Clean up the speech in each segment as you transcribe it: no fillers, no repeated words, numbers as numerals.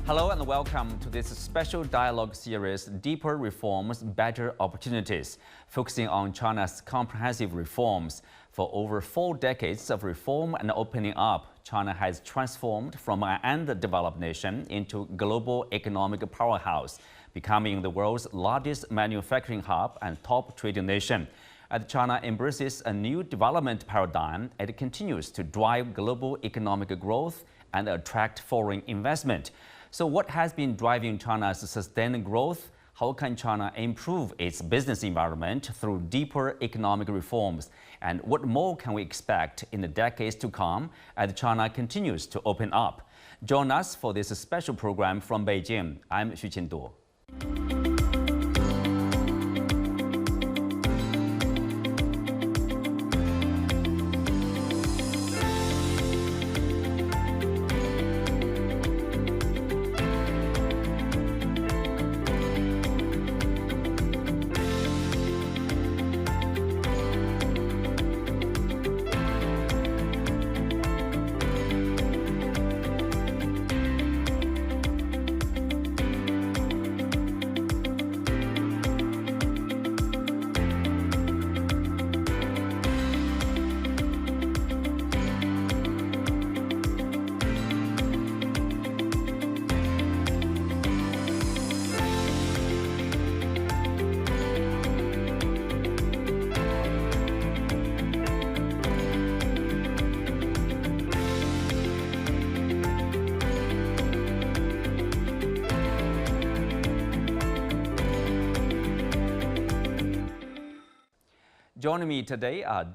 Hello and welcome to this special dialogue series, Deeper Reforms, Better Opportunities, focusing on China's comprehensive reforms. For over 4 decades of reform and opening up, China has transformed from an underdeveloped nation into global economic powerhouse, becoming the world's largest manufacturing hub and top trading nation. As China embraces a new development paradigm, it continues to drive global economic growth and attract foreign investment. So what has been driving China's sustained growth? How can China improve its business environment through deeper economic reforms? And what more can we expect in the decades to come as China continues to open up? Join us for this special program from Beijing. I'm Xu Qinduo. Joining me today are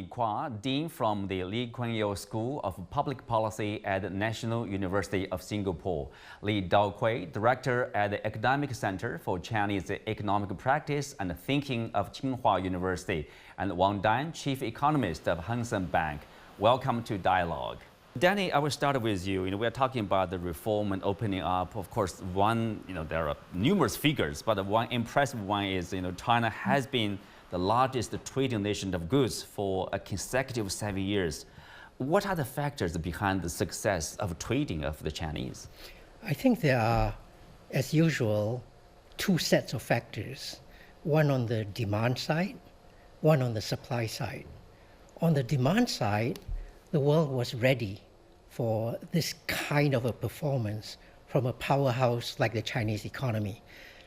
Quah, Dean from the Lee Kuan Yew School of Public Policy at the National University of Singapore, Daokui, Director at the Academic Center for Chinese Economic Practice and Thinking of Tsinghua University, and Wang, Chief Economist of Hang Seng Bank. Welcome to Dialogue. Danny, I will start with you. We are talking about the reform and opening up. Of course, there are numerous figures, but one impressive one is, China has been the largest trading nation of goods for a consecutive 7 years. What are the factors behind the success of trading of the Chinese? I think there are, as usual, 2 sets of factors. One on the demand side, one on the supply side. On the demand side, the world was ready for this kind of a performance from a powerhouse like the Chinese economy.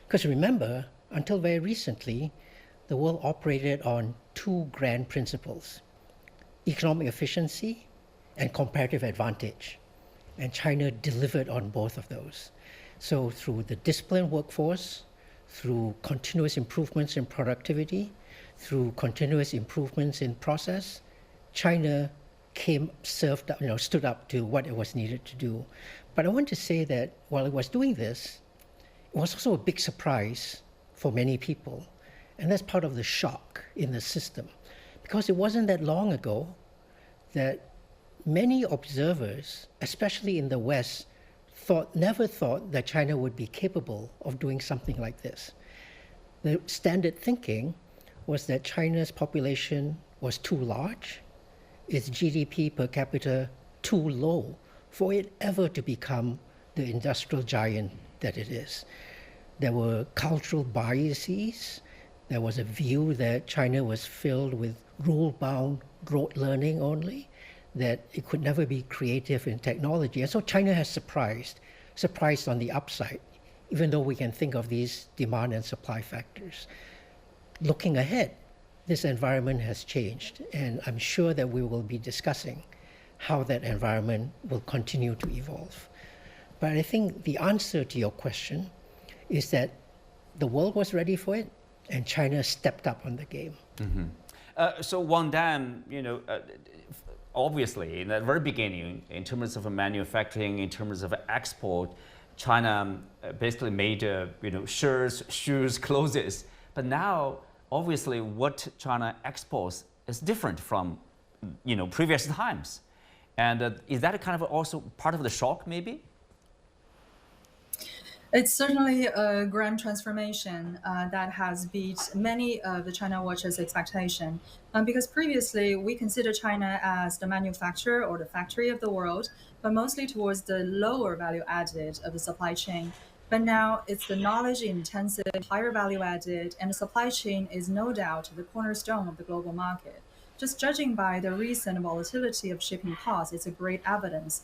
Because remember, until very recently, the world operated on 2 grand principles: economic efficiency and comparative advantage. And China delivered on both of those. So through the disciplined workforce, through continuous improvements in productivity, through continuous improvements in process, China stood up to what it was needed to do. But I want to say that while it was doing this, it was also a big surprise for many people. And that's part of the shock in the system, because it wasn't that long ago that many observers, especially in the West, never thought that China would be capable of doing something like this. The standard thinking was that China's population was too large, its GDP per capita too low for it ever to become the industrial giant that it is. There were cultural biases. There was a view that China was filled with rule-bound rote learning only, that it could never be creative in technology. And so China has surprised on the upside, even though we can think of these demand and supply factors. Looking ahead, this environment has changed, and I'm sure that we will be discussing how that environment will continue to evolve. But I think the answer to your question is that the world was ready for it, and China stepped up on the game. Mm-hmm. So Wang, obviously, in the very beginning, in terms of manufacturing, in terms of export, China basically made shirts, shoes, clothes. But now, obviously, what China exports is different from previous times. And is that kind of also part of the shock, maybe? It's certainly a grand transformation that has beat many of the China Watch's expectation. Because previously we considered China as the manufacturer or the factory of the world, but mostly towards the lower value added of the supply chain. But now it's the knowledge intensive, higher value added, and the supply chain is no doubt the cornerstone of the global market. Just judging by the recent volatility of shipping costs, it's a great evidence.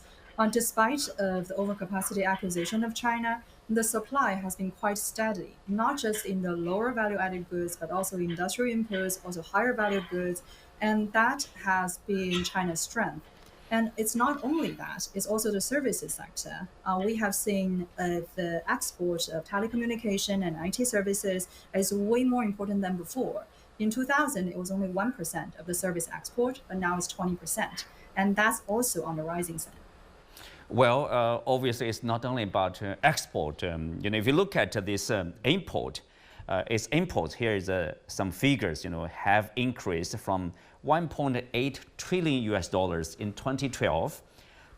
Despite of the overcapacity acquisition of China, the supply has been quite steady, not just in the lower value added goods, but also industrial inputs, also higher value goods. And that has been China's strength. And it's not only that, it's also the services sector. We have seen the export of telecommunication and IT services is way more important than before. In 2000, it was only 1% of the service export, but now it's 20%. And that's also on the rising side. Well, obviously, it's not only about export. If you look at this import, its imports, here is some figures, have increased from 1.8 trillion US dollars in 2012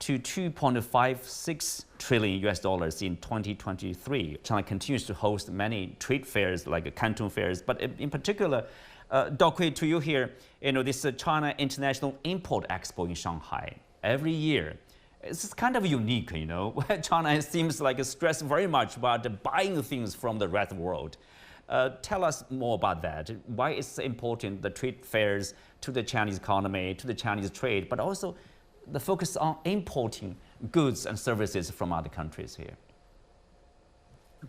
to 2.56 trillion US dollars in 2023. China continues to host many trade fairs like Canton fairs, but in particular, Daokui, to you here, this China International Import Expo in Shanghai every year. It's kind of unique, China seems like stressed very much about buying things from the rest of the world. Tell us more about that. Why it's important, the trade fairs to the Chinese economy, to the Chinese trade, but also the focus on importing goods and services from other countries here.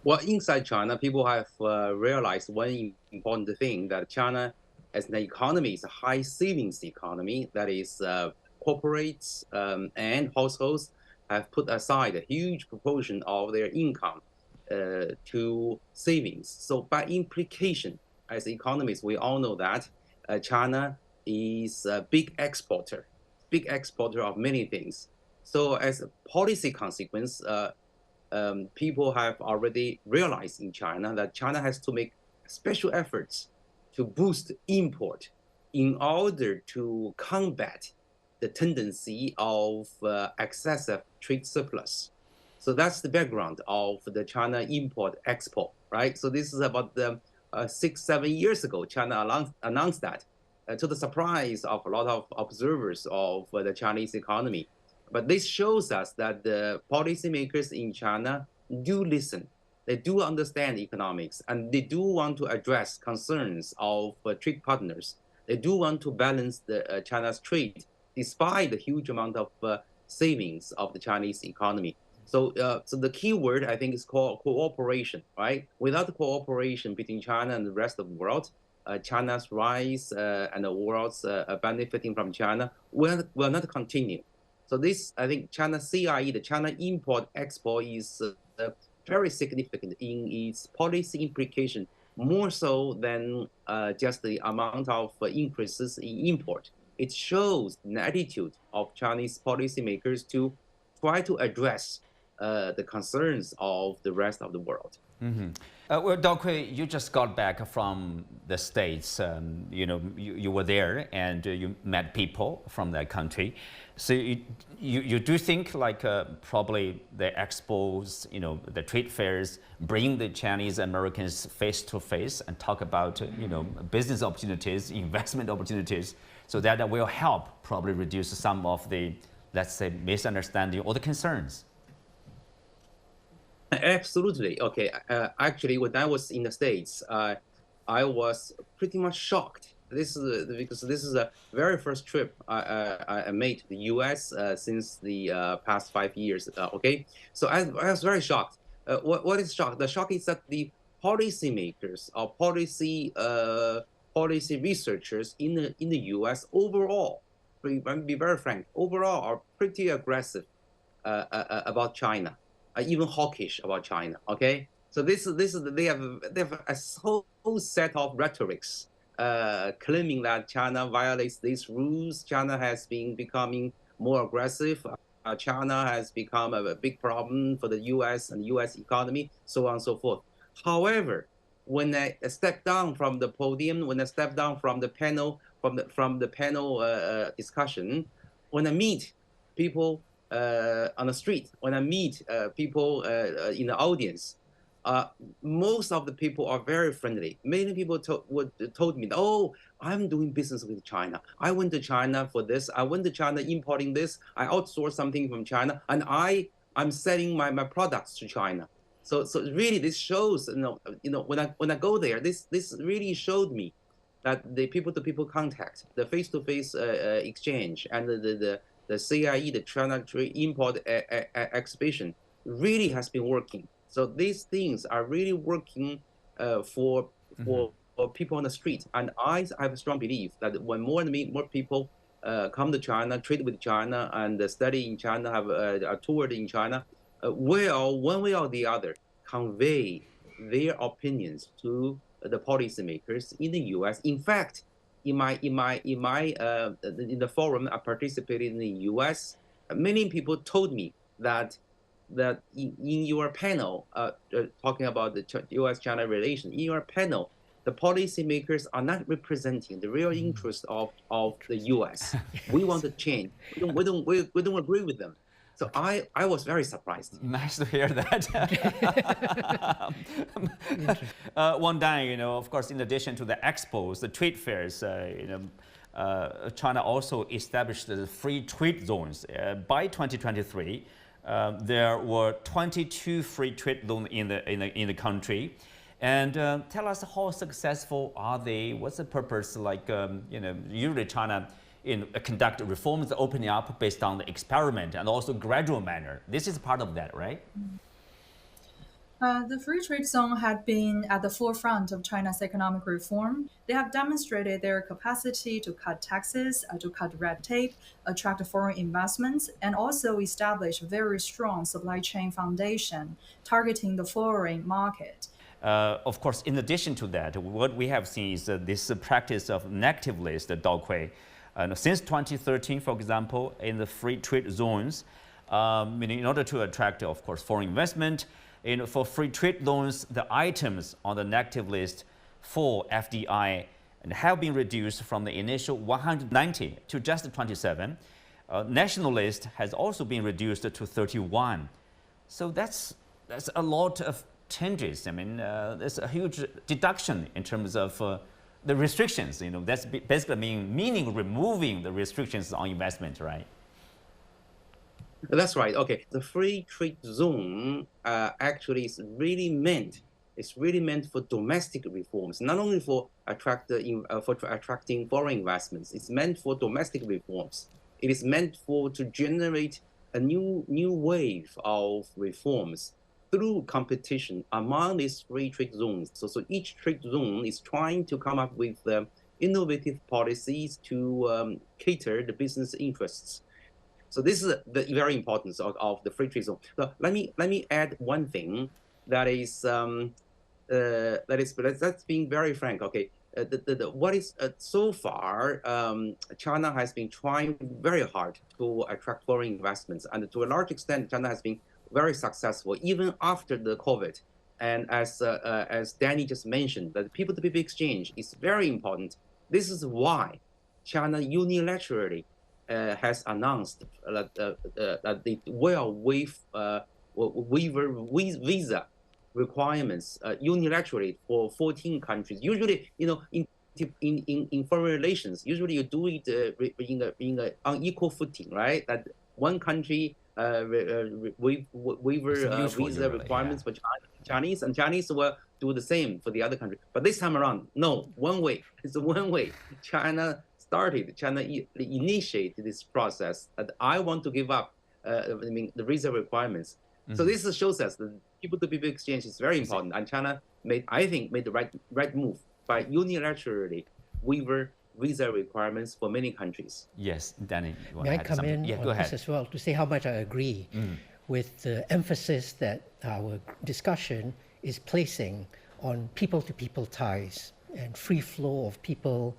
Well, inside China, people have realized one important thing, that China as an economy is a high savings economy. That is, corporates and households have put aside a huge proportion of their income to savings. So by implication, as economists, we all know that China is a big exporter of many things. So as a policy consequence, people have already realized in China that China has to make special efforts to boost import in order to combat the tendency of excessive trade surplus. So that's the background of the China import-export, right? So this is about 6-7 years ago, China announced that, to the surprise of a lot of observers of the Chinese economy. But this shows us that the policymakers in China do listen. They do understand economics, and they do want to address concerns of trade partners. They do want to balance China's trade, despite the huge amount of savings of the Chinese economy. So the key word, I think, is called cooperation, right? Without the cooperation between China and the rest of the world, China's rise and the world's benefiting from China will not continue. So this, I think, China CIE, the China Import-Export, is very significant in its policy implication, more so than just the amount of increases in import. It shows an attitude of Chinese policymakers to try to address the concerns of the rest of the world. Mm-hmm. Well, Daokui, you just got back from the States. You were there and you met people from that country. So you do think like probably the expos, the trade fairs, bring the Chinese Americans face to face and talk about business opportunities, investment opportunities, so that will help probably reduce some of the, let's say, misunderstanding or the concerns. Absolutely. Okay. Actually, when I was in the States, I was pretty much shocked. Because this is the very first trip I made to the U.S. Since the past 5 years. Okay, so I was very shocked. What is shock? The shock is that the policymakers or policy researchers in the U.S. overall, let me be very frank, overall are pretty aggressive about China. Even hawkish about China. Okay, so they have a whole set of rhetorics claiming that China violates these rules. China has been becoming more aggressive. China has become a big problem for the U.S. and U.S. economy, so on and so forth. However, when I step down from the podium, when I step down from the panel, from the panel discussion, when I meet people on the street, when I meet people in the audience, most of the people are very friendly. Many people told me, oh, I'm doing business with China. I went to China for this. I went to China importing this. I outsourced something from China, and I'm selling my products to China. So really, this shows, when I go there, this really showed me that the people-to-people contact, the face-to-face exchange, and the CIE, the China Trade Import Exhibition, really has been working. So these things are really working for people on the street. And I have a strong belief that when more and more people come to China, trade with China, and study in China, have a tour in China, will one way or the other convey their opinions to the policymakers in the U.S. In fact, in the forum I participated in the U.S., many people told me that in your panel, talking about the U.S.-China relation, in your panel, the policymakers are not representing the real interest of the U.S. We want to change. We don't agree with them. So I was very surprised. Nice to hear that. One day, of course, in addition to the expos, the trade fairs, China also established the free trade zones. By 2023, there were 22 free trade zones in the country. And tell us, how successful are they? What's the purpose? Usually China conduct reforms, opening up based on the experiment and also gradual manner. This is part of that, right? The free trade zone had been at the forefront of China's economic reform. They have demonstrated their capacity to cut taxes, to cut red tape, attract foreign investments, and also establish a very strong supply chain foundation targeting the foreign market. Of course, in addition to that, what we have seen is this practice of negative list, the Daokui. Since 2013, for example, in the free trade zones, in order to attract, of course, foreign investment, for free trade loans, the items on the negative list for FDI have been reduced from the initial 190 to just 27. National list has also been reduced to 31. So that's a lot of changes. There's a huge deduction in terms of the restrictions. That's basically meaning removing the restrictions on investment, right? That's right. Okay, the free trade zone actually is really meant. It's really meant for domestic reforms, not only for attracting foreign investments. It's meant for domestic reforms. It is meant to generate a new wave of reforms through competition among these free trade zones. So each trade zone is trying to come up with innovative policies to cater the business interests. So this is the very importance of the free trade zone. So let me add one thing that is that's being very frank. Okay, what is so far China has been trying very hard to attract foreign investments, and to a large extent, China has been very successful even after the COVID. And as Danny just mentioned, that people-to-people exchange is very important. This is why China unilaterally has announced that they will waive visa requirements unilaterally for 14 countries. Usually, in foreign relations, usually you do it on equal footing, right? That one country waiver visa requirements for Chinese, and Chinese will do the same for the other country. But this time around, no, one way. It's one way. China initiated this process that I want to give up the visa requirements. So this shows us that people-to-people exchange is very important, and China made the right move by unilaterally waiver visa requirements for many countries. Yes, Danny, you want May to I add come something? in Go on ahead. this as well to say how much I agree with the emphasis that our discussion is placing on people-to-people ties and free flow of people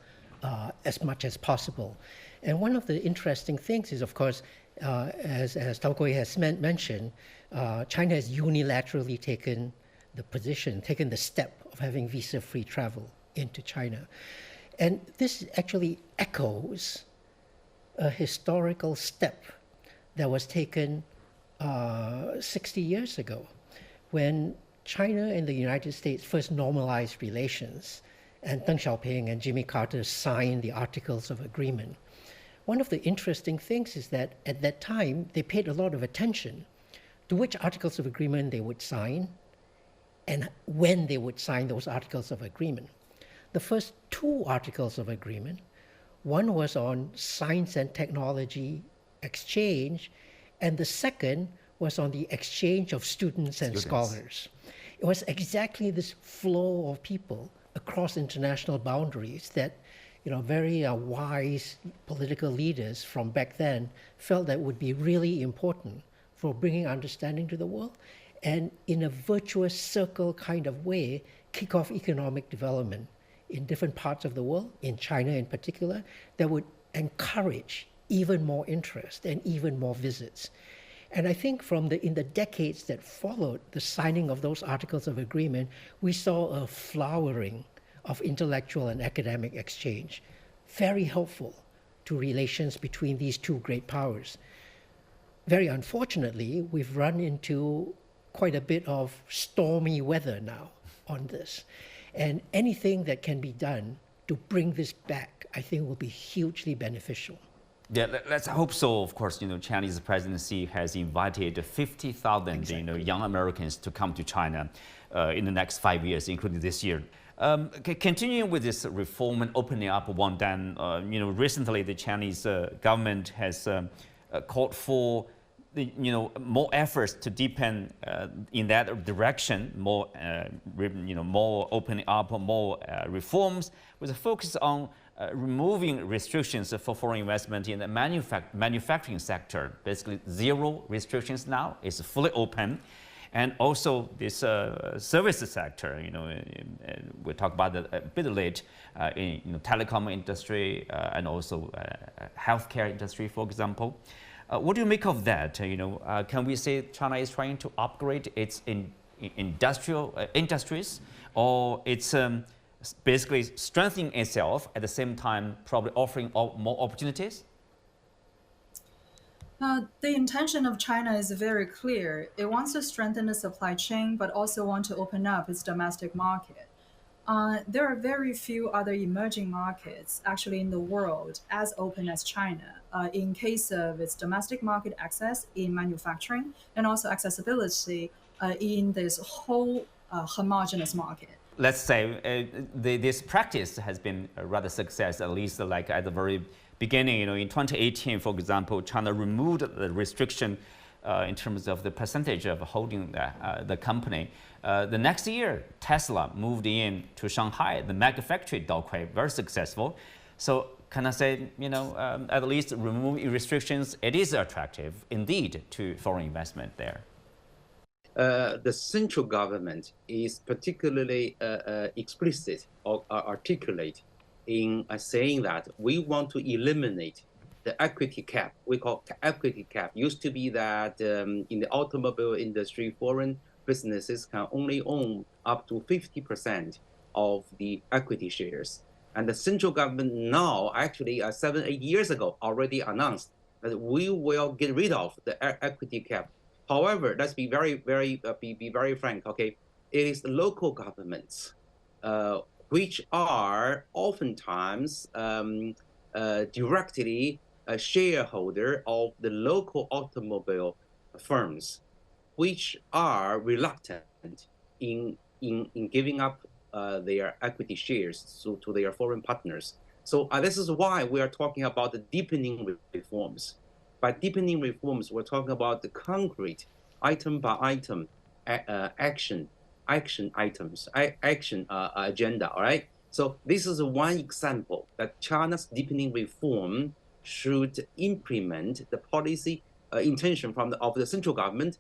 as much as possible. And one of the interesting things is, of course, as Daokui has mentioned, China has unilaterally taken the step of having visa-free travel into China. And this actually echoes a historical step that was taken 60 years ago when China and the United States first normalized relations, and Deng Xiaoping and Jimmy Carter signed the Articles of Agreement, one of the interesting things is that at that time, they paid a lot of attention to which Articles of Agreement they would sign and when they would sign those Articles of Agreement. The first two Articles of Agreement, one was on science and technology exchange, and the second was on the exchange of students and scholars. It was exactly this flow of people across international boundaries that very wise political leaders from back then felt that would be really important for bringing understanding to the world, and in a virtuous circle kind of way, kick off economic development in different parts of the world, in China in particular, that would encourage even more interest and even more visits. And I think in the decades that followed the signing of those Articles of Agreement, we saw a flowering of intellectual and academic exchange, very helpful to relations between these two great powers. Very unfortunately, we've run into quite a bit of stormy weather now on this. And anything that can be done to bring this back, I think will be hugely beneficial. Yeah, let's hope so. Of course, Chinese presidency has invited 50,000 young Americans to come to China in the next 5 years, including this year. Continuing with this reform and opening up Wang, recently the Chinese government has called for more efforts to deepen in that direction, more opening up, more reforms, with a focus on removing restrictions for foreign investment in the manufacturing sector. Basically, zero restrictions now. It's fully open. And also this service sector, we'll talk about it a bit later, in telecom industry and also healthcare industry, for example. What do you make of that? Can we say China is trying to upgrade its industries, or it's basically strengthening itself at the same time, probably offering more opportunities? The intention of China is very clear. It wants to strengthen the supply chain, but also want to open up its domestic market. There are very few other emerging markets actually in the world as open as China in case of its domestic market access in manufacturing and also accessibility in this whole homogeneous market. Let's say this practice has been a rather success, at least like at the very beginning. In 2018, for example, China removed the restriction in terms of the percentage of holding the company. The next year, Tesla moved in to Shanghai, the mega factory Daokui, very successful. So can I say, at least removing restrictions, it is attractive indeed to foreign investment there. The central government is particularly explicit or articulate in saying that we want to eliminate the equity cap. We call equity cap. Used to be that in the automobile industry, foreign businesses can only own up to 50% of the equity shares. And the central government now, actually 7-8 years ago, already announced that we will get rid of the equity cap. However, let's be very frank. Okay, it is the local governments which are oftentimes directly a shareholder of the local automobile firms, which are reluctant in giving up their equity shares to their foreign partners. So this is why we are talking about the deepening reforms. By deepening reforms, we're talking about the concrete, item by item, action items, agenda. All right. So this is one example that China's deepening reform should implement the policy intention of the central government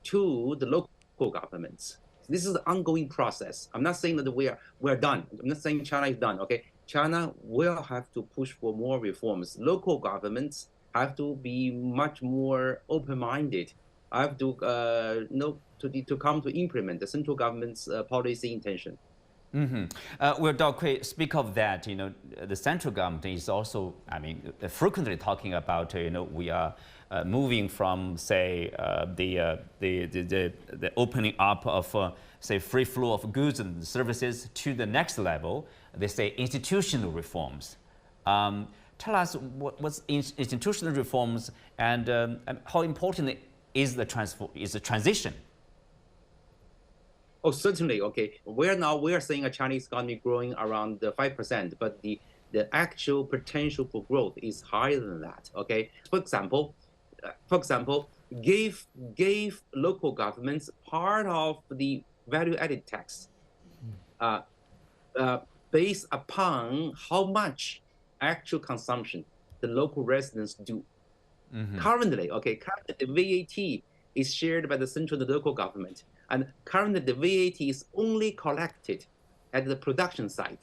to the local governments. This is an ongoing process. I'm not saying that we're done. I'm not saying China is done. Okay, China will have to push for more reforms. Local governments have to be much more open-minded. I have to to come to implement the central government's policy intention. Mm-hmm. Well, Daokui, speak of that. The central government is also, frequently talking about, we are moving from, say, the opening up of, say, free flow of goods and services to the next level. They say institutional reforms. Tell us what's institutional reforms and how important is the transition? Oh, certainly. Okay, we are seeing a Chinese economy growing around 5%, but the actual potential for growth is higher than that. Okay, for example, gave local governments part of the value-added tax, based upon how much actual consumption the local residents do. Currently, the VAT is shared by the central and the local government, and currently the VAT is only collected at the production side.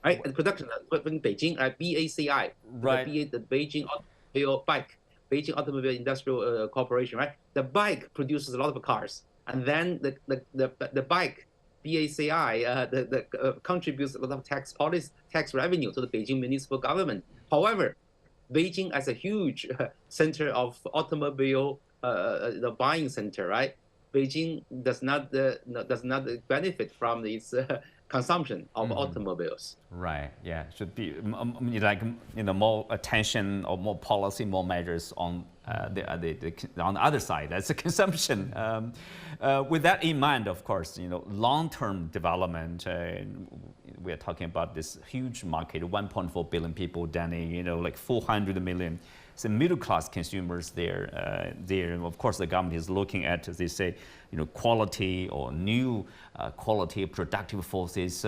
Right, at the production in Beijing, BACI, right? The Beijing Automobile Bike, Beijing Automobile Industrial Corporation, right? The bike produces a lot of cars, and then the bike BACI contributes a lot of tax revenue to the Beijing municipal government. However, Beijing as a huge center of automobile the buying center, right? Beijing does not benefit from its consumption of automobiles. Right. Yeah. Should be like more attention or more policy, more measures on on the other side. That's the consumption. With that in mind, of course, long-term development. We're talking about this huge market, 1.4 billion people, Danny. Like 400 million. So middle-class consumers there. Of course, the government is looking at, as they say, quality or new quality productive forces.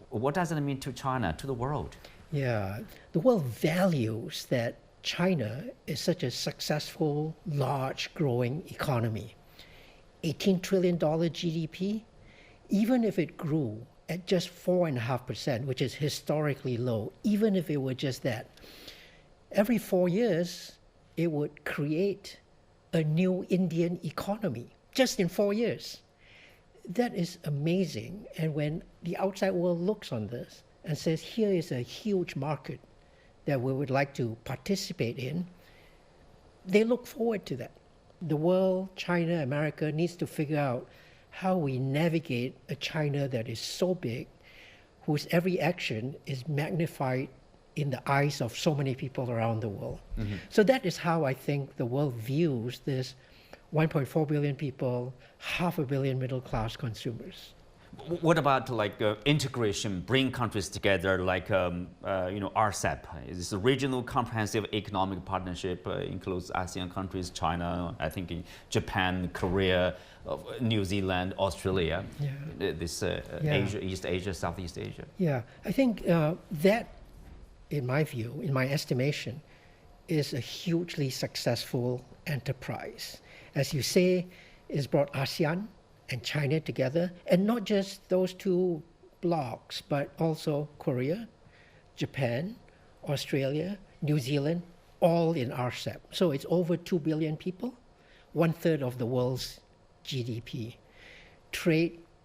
What does it mean to China, to the world? Yeah, the world values that China is such a successful, large, growing economy. $18 trillion GDP, even if it grew at just 4.5%, which is historically low, even if it were just that, every 4 years, it would create a new Indian economy, just in 4 years. That is amazing. And when the outside world looks on this and says, here is a huge market that we would like to participate in, they look forward to that. The world, China, America, needs to figure out how we navigate a China that is so big, whose every action is magnified in the eyes of so many people around the world. So that is how I think the world views this 1.4 billion people, 500 million middle-class consumers. What about integration, bring countries together, like RCEP? It's a regional comprehensive economic partnership, includes ASEAN countries, China, I think Japan, Korea, New Zealand, Australia, Asia, East Asia, Southeast Asia. Yeah, I think that, in my view, in my estimation, is a hugely successful enterprise. As you say, it's brought ASEAN and China together, and not just those two blocs, but also Korea, Japan, Australia, New Zealand, all in RCEP. So it's over 2 billion people, 1/3 of the world's GDP.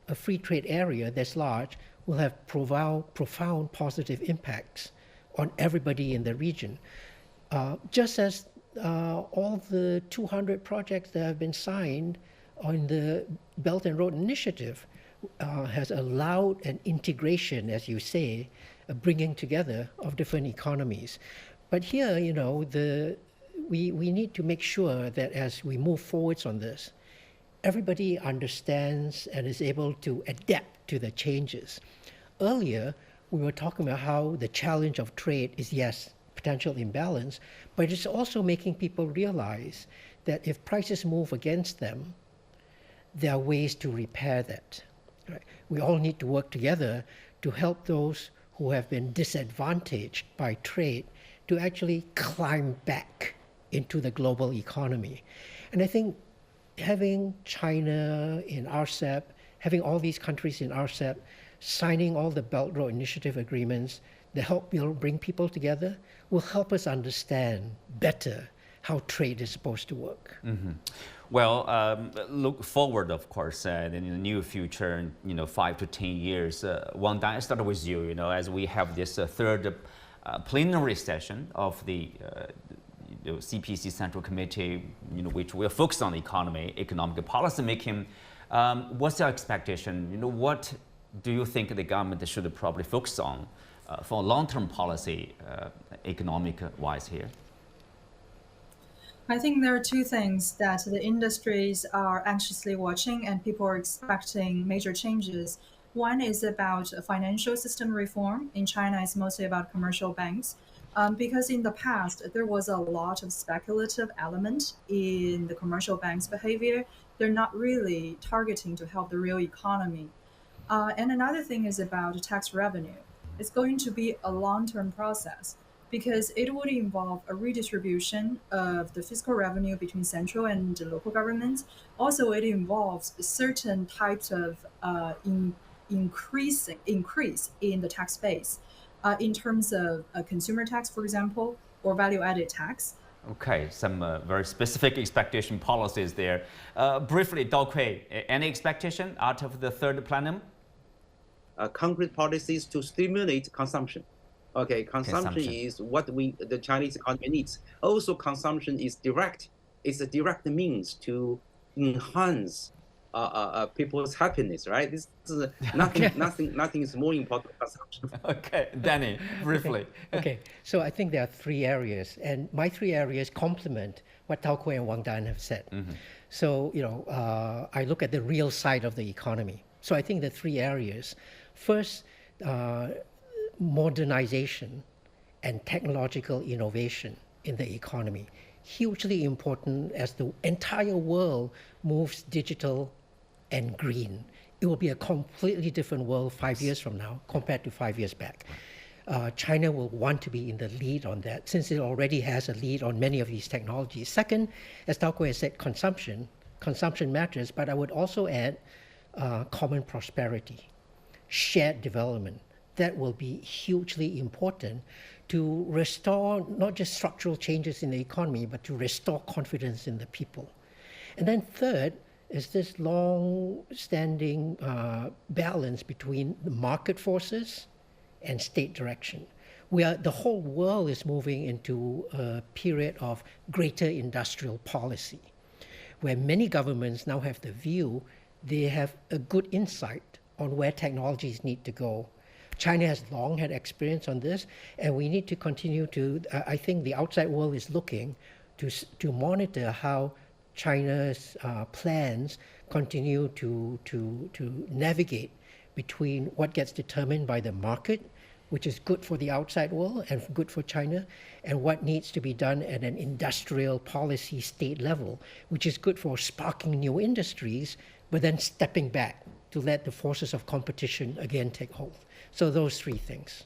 A free trade area that's large will have profound positive impacts on everybody in the region. Just as all the 200 projects that have been signed on the Belt and Road Initiative has allowed an integration, as you say, a bringing together of different economies. But here, we need to make sure that as we move forwards on this, everybody understands and is able to adapt to the changes. Earlier, we were talking about how the challenge of trade is, yes, potential imbalance, but it's also making people realize that if prices move against them, there are ways to repair that. Right? We all need to work together to help those who have been disadvantaged by trade to actually climb back into the global economy. And I think having China in RCEP, having all these countries in RCEP, signing all the Belt Road Initiative agreements that help bring people together will help us understand better how trade is supposed to work. Well, look forward, of course, in the near future, 5 to 10 years. Wang, I start with you, as we have this third plenary session of the CPC Central Committee, which will focus on the economy, economic policy making. What's your expectation? What do you think the government should probably focus on for long-term policy, economic-wise here? I think there are two things that the industries are anxiously watching and people are expecting major changes. One is about financial system reform. In China, it's mostly about commercial banks. Because in the past, there was a lot of speculative element in the commercial banks' behavior. They're not really targeting to help the real economy. And another thing is about tax revenue. It's going to be a long-term process because it would involve a redistribution of the fiscal revenue between central and local governments. Also, it involves certain types of increase in the tax base in terms of a consumer tax, for example, or value-added tax. Okay, some very specific expectation policies there. Briefly, Daokui, any expectation out of the third plenum? Concrete policies to stimulate consumption. Okay, consumption is what the Chinese economy needs. Also, consumption is direct. It's a direct means to enhance people's happiness, right? This is nothing is more important than consumption. Okay, Danny, briefly. Okay, so I think there are three areas, and my three areas complement what Daokui and Wang have said. Mm-hmm. So, I look at the real side of the economy. So I think the three areas. First, modernization and technological innovation in the economy. Hugely important as the entire world moves digital and green. It will be a completely different world 5 years from now compared to 5 years back. China will want to be in the lead on that since it already has a lead on many of these technologies. Second, as Daokui has said, consumption matters, but I would also add common prosperity, shared development. That will be hugely important to restore not just structural changes in the economy, but to restore confidence in the people. And then third is this long-standing balance between the market forces and state direction. The whole world is moving into a period of greater industrial policy, where many governments now have the view they have a good insight on where technologies need to go. China has long had experience on this, and we need to continue to, I think the outside world is looking to monitor how China's plans continue to navigate between what gets determined by the market, which is good for the outside world and good for China, and what needs to be done at an industrial policy state level, which is good for sparking new industries, but then stepping back to let the forces of competition again take hold. So those three things.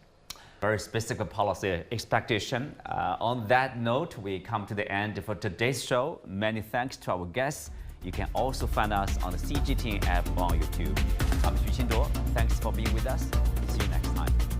Very specific policy expectation. On that note, we come to the end for today's show. Many thanks to our guests. You can also find us on the CGTN app on YouTube. I'm Xu Qinduo. Thanks for being with us. See you next time.